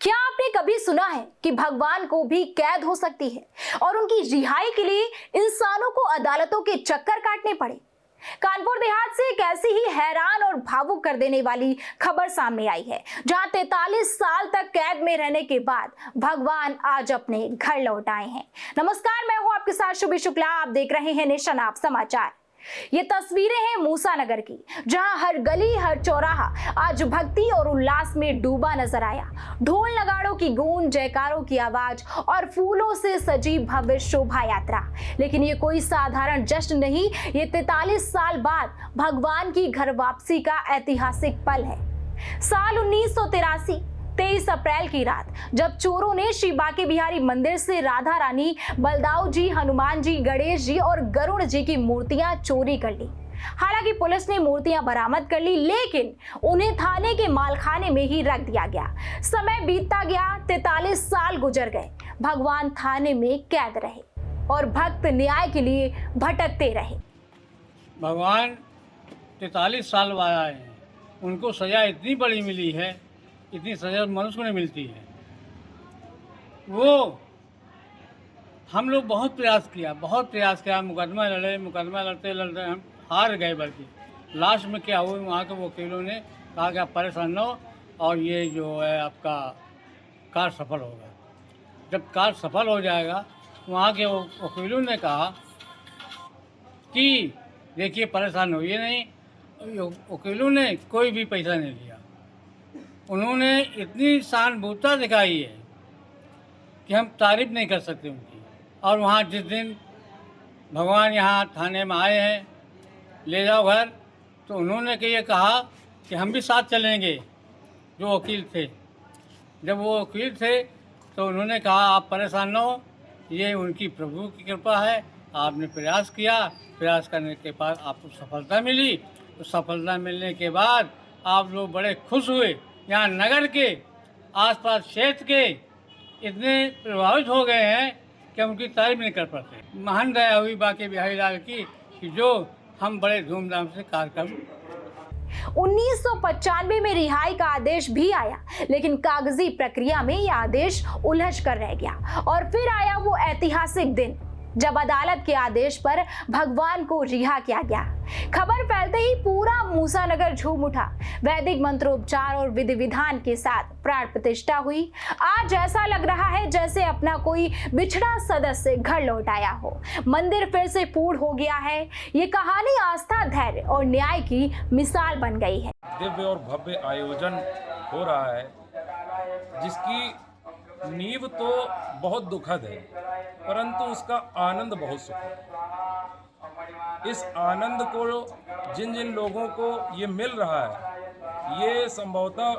क्या आपने कभी सुना है कि भगवान को भी कैद हो सकती है और उनकी रिहाई के लिए इंसानों को अदालतों के चक्कर काटने पड़े? कानपुर देहात से एक ऐसी ही हैरान और भावुक कर देने वाली खबर सामने आई है, जहां 43 साल तक कैद में रहने के बाद भगवान आज अपने घर लौट आए हैं। नमस्कार, मैं हूं आपके साथ शुभी शुक्ला। आप देख रहे हैं नेशन आप समाचार। ये तस्वीरें हैं मूसा नगर की, जहां हर गली हर चौराहा आज भक्ति और उल्लास में डूबा नजर आया। ढोल नगाड़ों की गूंज, जयकारों की आवाज और फूलों से सजी भव्य शोभा यात्रा। लेकिन ये कोई साधारण जश्न नहीं, ये 43 साल बाद भगवान की घर वापसी का ऐतिहासिक पल है। साल 1983 23 अप्रैल की रात, जब चोरों ने श्री बांके बिहारी मंदिर से राधा रानी, बलदाऊ जी, हनुमान जी, गणेश जी और गरुड़ जी की मूर्तियां चोरी कर ली। हालांकि पुलिस ने मूर्तियां बरामद कर ली, लेकिन उन्हें थाने के मालखाने में ही रख दिया गया। समय बीतता गया, 43 साल गुजर गए। भगवान थाने में कैद रहे और भक्त न्याय के लिए भटकते रहे। भगवान 43 साल बाद आए हैं, उनको सजा इतनी बड़ी मिली है, इतनी सजा मनुष्य को नहीं मिलती है। वो हम लोग बहुत प्रयास किया, मुकदमा लड़ते हम हार गए। बल्कि लास्ट में क्या हुआ, वहाँ के वकीलों ने कहा कि आप परेशान न हो और ये जो है आपका कार्य सफल होगा। जब कार्य सफल हो जाएगा, वहाँ के वकीलों ने कहा कि देखिए परेशान होइए नहीं। वकीलों ने कोई भी पैसा नहीं लिया। उन्होंने इतनी सहानुभूति दिखाई है कि हम तारीफ नहीं कर सकते उनकी। और वहाँ जिस दिन भगवान यहाँ थाने में आए हैं, ले जाओ घर, तो उन्होंने ये कहा कि हम भी साथ चलेंगे। जो वकील थे, जब वो वकील थे तो उन्होंने कहा आप परेशान न हो, ये उनकी प्रभु की कृपा है। आपने प्रयास किया, प्रयास करने के बाद आपको सफलता मिली। तो सफलता मिलने के बाद आप लोग बड़े खुश हुए। यहाँ नगर के आसपास क्षेत्र के इतने प्रभावित हो गए हैं कि हम उनकी तारीफ नहीं कर पाते। महान दया हुई बांके बिहारी लाल की कि जो हम बड़े धूमधाम से कार्यक्रम। 1995 में रिहाई का आदेश भी आया, लेकिन कागजी प्रक्रिया में यह आदेश उलझ कर रह गया। और फिर आया वो ऐतिहासिक दिन जब अदालत के आदेश पर भगवान को रिहा किया गया। खबर फैलते ही पूरा मूसा नगर झूम उठा। वैदिक मंत्रोपचार और विधि विधान के साथ प्राण प्रतिष्ठा हुई। आज ऐसा लग रहा है जैसे अपना कोई बिछड़ा सदस्य घर लौट आया हो। मंदिर फिर से पूर्ण हो गया है। ये कहानी आस्था, धैर्य और न्याय की मिसाल बन गई है। दिव्य और भव्य आयोजन हो रहा है, जिसकी नींव तो बहुत दुखद है, परंतु उसका आनंद बहुत सुखद है। इस आनंद को जिन जिन लोगों को ये मिल रहा है, ये संभवतः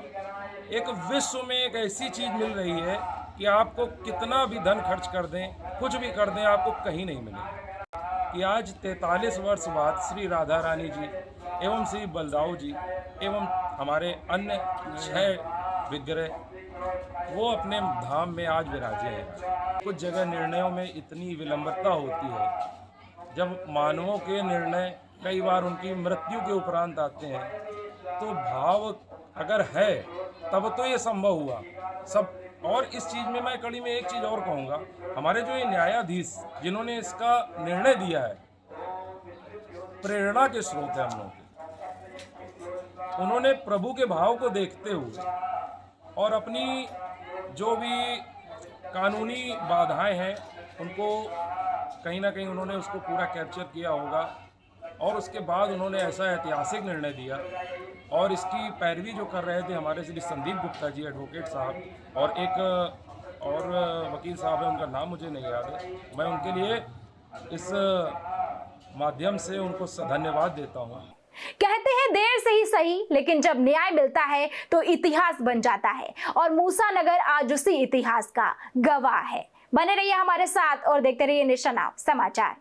एक विश्व में एक ऐसी चीज़ मिल रही है कि आपको कितना भी धन खर्च कर दें, कुछ भी कर दें, आपको कहीं नहीं मिलेगा। कि आज 43 वर्ष बाद श्री राधा रानी जी एवं श्री बलदाऊ जी एवं हमारे अन्य 6 विग्रह वो अपने धाम में आज विराजे हैं। कुछ जगह निर्णयों में इतनी विलंबता होती है, जब मानवों के निर्णय कई बार उनकी मृत्यु के उपरांत आते हैं, तो भाव अगर है तब तो ये संभव हुआ सब। और इस चीज़ में मैं कड़ी में एक चीज़ और कहूँगा, हमारे जो ये न्यायाधीश जिन्होंने इसका निर्णय दिया है, प्रेरणा के स्रोत है हम लोग के। उन्होंने प्रभु के भाव को देखते हुए और अपनी जो भी कानूनी बाधाएं हैं उनको कहीं ना कहीं उन्होंने उसको पूरा कैप्चर किया होगा। और उसके बाद उन्होंने ऐसा ऐतिहासिक निर्णय दिया। और इसकी पैरवी जो कर रहे थे हमारे श्री संदीप गुप्ता जी एडवोकेट साहब, और एक और वकील साहब है, उनका नाम मुझे नहीं याद है। मैं उनके लिए इस माध्यम से उनको धन्यवाद देता हूँ। कहते हैं देर से ही सही, लेकिन जब न्याय मिलता है तो इतिहास बन जाता है। और मूसा नगर आज उसी इतिहास का गवाह है। बने रहिए हमारे साथ और देखते रहिए नेशन आप समाचार।